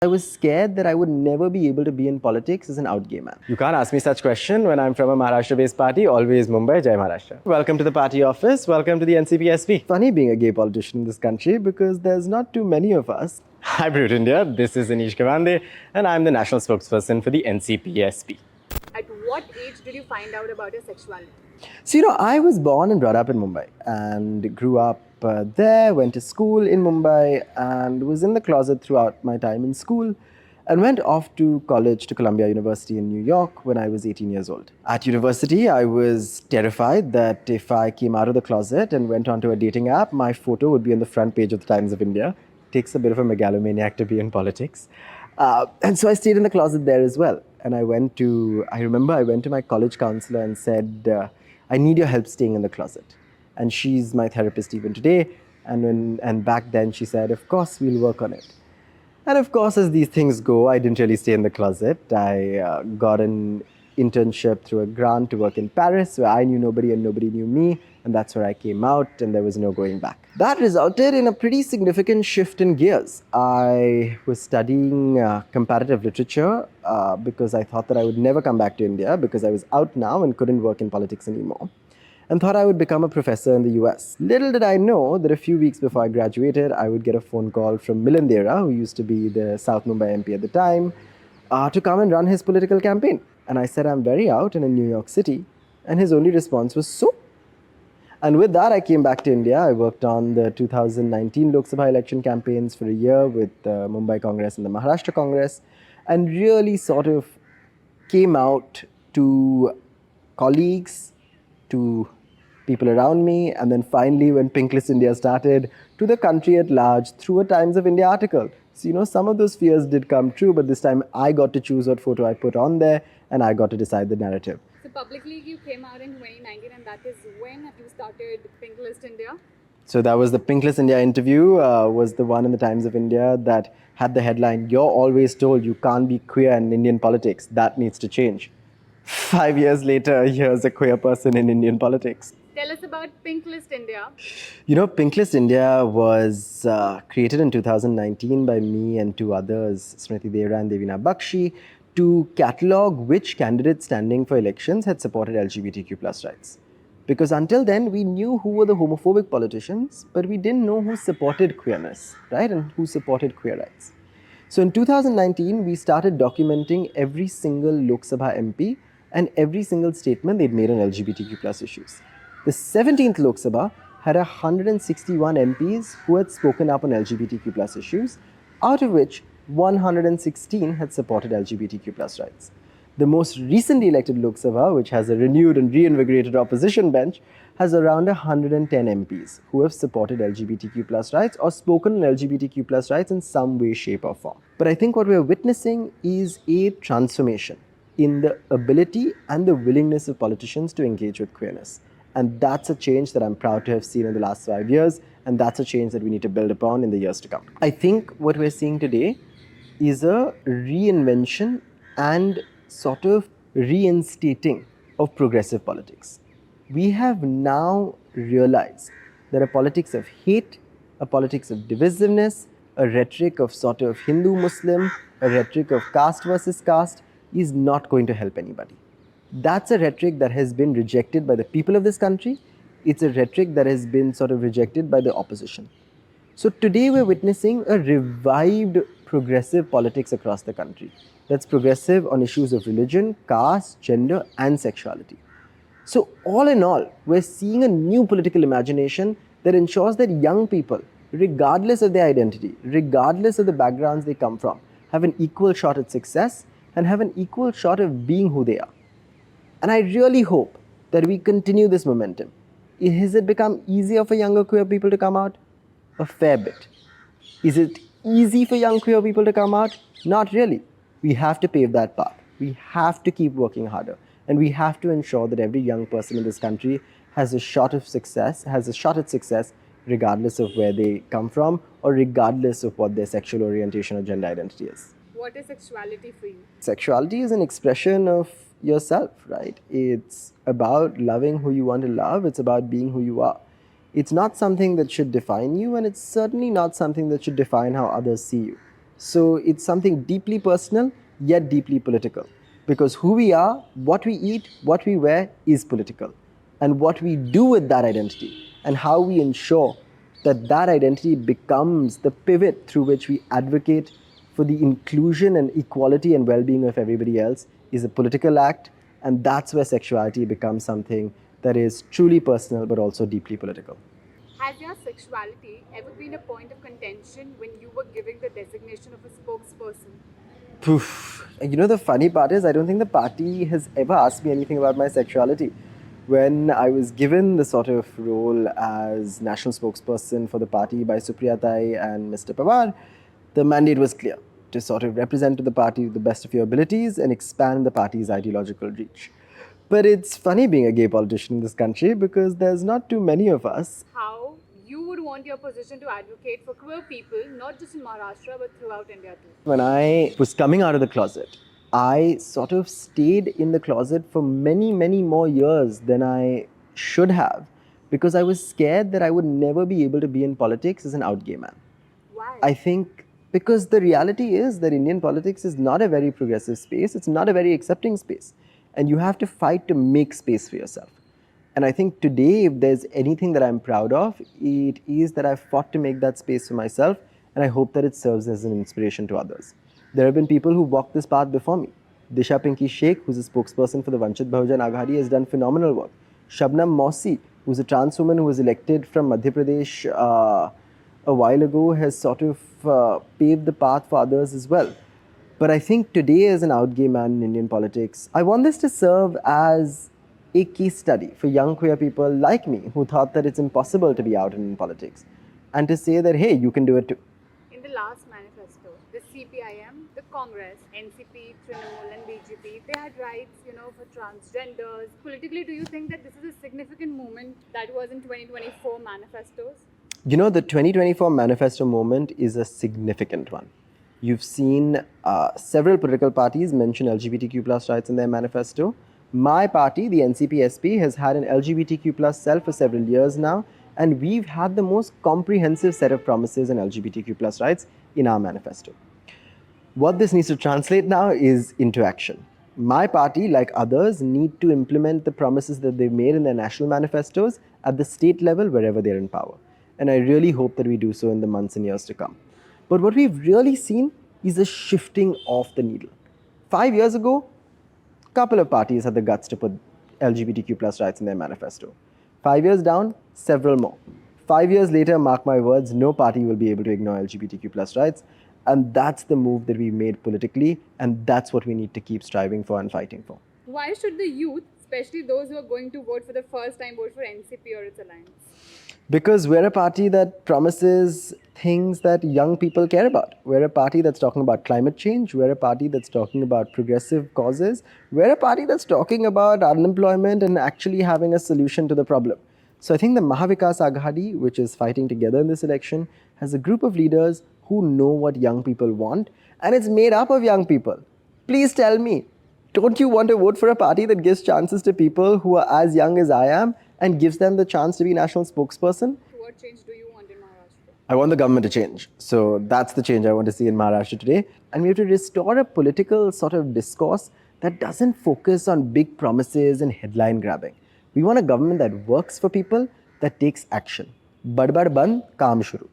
I was scared that I would never be able to be in politics as an out gay man. You can't ask me such question when I'm from a Maharashtra-based party, always Mumbai, Jai Maharashtra. Welcome to the party office, welcome to the NCPSP. Funny being a gay politician in this country because there's not too many of us. Hi Brut India, this is Anish Gawande and I'm the national spokesperson for the NCPSP. At what age did you find out about your sexuality? So, I was born and brought up in Mumbai and grew up there, went to school in Mumbai and was in the closet throughout my time in school and went off to college to Columbia University in New York when I was 18 years old. At university, I was terrified that if I came out of the closet and went onto a dating app, my photo would be on the front page of the Times of India. Takes a bit of a megalomaniac to be in politics. And so I stayed in the closet there as well. And I remember I went to my college counselor and said, I need your help staying in the closet. And she's my therapist even today. And back then she said, of course, we'll work on it. And of course, as these things go, I didn't really stay in the closet. I got an internship through a grant to work in Paris where I knew nobody and nobody knew me. And that's where I came out and there was no going back. That resulted in a pretty significant shift in gears. I was studying comparative literature because I thought that I would never come back to India because I was out now and couldn't work in politics anymore. And thought I would become a professor in the US. Little did I know that a few weeks before I graduated, I would get a phone call from Milind Dera, who used to be the South Mumbai MP at the time, to come and run his political campaign. And I said, I'm very out and in New York City. And his only response was, so? And with that, I came back to India. I worked on the 2019 Lok Sabha election campaigns for a year with the Mumbai Congress and the Maharashtra Congress, and really sort of came out to colleagues, to people around me, and then finally when Pinkless India started, to the country at large through a Times of India article. So, some of those fears did come true, but this time I got to choose what photo I put on there, and I got to decide the narrative. So publicly you came out in 2019 and that is when you started Pink List India? So that was the Pinkless India interview, was the one in the Times of India that had the headline, "You're always told you can't be queer in Indian politics. That needs to change." 5 years later, here's a queer person in Indian politics. Tell us about Pink List India. Pink List India was created in 2019 by me and two others, Smriti Dera and Devina Bakshi, to catalogue which candidates standing for elections had supported LGBTQ plus rights. Because until then, we knew who were the homophobic politicians, but we didn't know who supported queerness, right? And who supported queer rights. So in 2019, we started documenting every single Lok Sabha MP and every single statement they'd made on LGBTQ plus issues. The 17th Lok Sabha had 161 MPs who had spoken up on LGBTQ plus issues, out of which 116 had supported LGBTQ plus rights. The most recently elected Lok Sabha, which has a renewed and reinvigorated opposition bench, has around 110 MPs who have supported LGBTQ plus rights or spoken on LGBTQ plus rights in some way, shape or form. But I think what we're witnessing is a transformation in the ability and the willingness of politicians to engage with queerness. And that's a change that I'm proud to have seen in the last 5 years, and that's a change that we need to build upon in the years to come. I think what we're seeing today is a reinvention and sort of reinstating of progressive politics. We have now realized that a politics of hate, a politics of divisiveness, a rhetoric of sort of Hindu-Muslim, a rhetoric of caste versus caste is not going to help anybody. That's a rhetoric that has been rejected by the people of this country. It's a rhetoric that has been sort of rejected by the opposition. So today we're witnessing a revived progressive politics across the country. That's progressive on issues of religion, caste, gender, and sexuality. So all in all, we're seeing a new political imagination that ensures that young people, regardless of their identity, regardless of the backgrounds they come from, have an equal shot at success and have an equal shot of being who they are. And I really hope that we continue this momentum. Has it become easier for younger queer people to come out? A fair bit. Is it easy for young queer people to come out? Not really. We have to pave that path. We have to keep working harder. And we have to ensure that every young person in this country has a shot at success, regardless of where they come from or regardless of what their sexual orientation or gender identity is. What is sexuality for you? Sexuality is an expression of yourself, right? It's about loving who you want to love. It's about being who you are. It's not something that should define you, and it's certainly not something that should define how others see you. So it's something deeply personal, yet deeply political. Because who we are, what we eat, what we wear is political. And what we do with that identity and how we ensure that that identity becomes the pivot through which we advocate for the inclusion and equality and well-being of everybody else is a political act. And that's where sexuality becomes something that is truly personal but also deeply political. Has your sexuality ever been a point of contention when you were giving the designation of a spokesperson? Poof. You know, the funny part is, I don't think the party has ever asked me anything about my sexuality. When I was given the sort of role as national spokesperson for the party by Supriya Tai and Mr. Pawar, the mandate was clear to sort of represent to the party to the best of your abilities and expand the party's ideological reach. But it's funny being a gay politician in this country because there's not too many of us. How you would want your position to advocate for queer people, not just in Maharashtra but throughout India too? When I was coming out of the closet, I sort of stayed in the closet for many, many more years than I should have because I was scared that I would never be able to be in politics as an out gay man. Why? I think because the reality is that Indian politics is not a very progressive space, it's not a very accepting space. And you have to fight to make space for yourself. And I think today, if there's anything that I'm proud of, it is that I've fought to make that space for myself, and I hope that it serves as an inspiration to others. There have been people who walked this path before me. Disha Pinky Sheikh, who's a spokesperson for the Vanchit Bahujan Aghadi, has done phenomenal work. Shabnam Mausi, who's a trans woman who was elected from Madhya Pradesh a while ago, has sort of paved the path for others as well. But I think today, as an out gay man in Indian politics, I want this to serve as a case study for young queer people like me who thought that it's impossible to be out in politics and to say that, hey, you can do it too. In the last manifesto, the CPIM, the Congress, NCP, Trinamool and BJP, they had rights, for transgenders. Politically, do you think that this is a significant movement that was in 2024 manifestos? You know, the 2024 manifesto moment is a significant one. You've seen several political parties mention LGBTQ plus rights in their manifesto. My party, the NCP-SP, has had an LGBTQ plus cell for several years now, and we've had the most comprehensive set of promises on LGBTQ plus rights in our manifesto. What this needs to translate now is into action. My party, like others, need to implement the promises that they've made in their national manifestos at the state level wherever they're in power. And I really hope that we do so in the months and years to come. But what we've really seen is a shifting of the needle. 5 years ago, a couple of parties had the guts to put LGBTQ plus rights in their manifesto. 5 years down, several more. 5 years later, mark my words, no party will be able to ignore LGBTQ plus rights. And that's the move that we made politically, and that's what we need to keep striving for and fighting for. Why should the youth, especially those who are going to vote for the first time, vote for NCP or its alliance? Because we're a party that promises things that young people care about. We're a party that's talking about climate change. We're a party that's talking about progressive causes. We're a party that's talking about unemployment and actually having a solution to the problem. So I think the Mahavikas Aghadi, which is fighting together in this election, has a group of leaders who know what young people want, and it's made up of young people. Please tell me, don't you want to vote for a party that gives chances to people who are as young as I am and gives them the chance to be national spokesperson? What change do you want in Maharashtra? I want the government to change. So that's the change I want to see in Maharashtra today. And we have to restore a political sort of discourse that doesn't focus on big promises and headline grabbing. We want a government that works for people, that takes action. Bad bad ban, kaam shuru.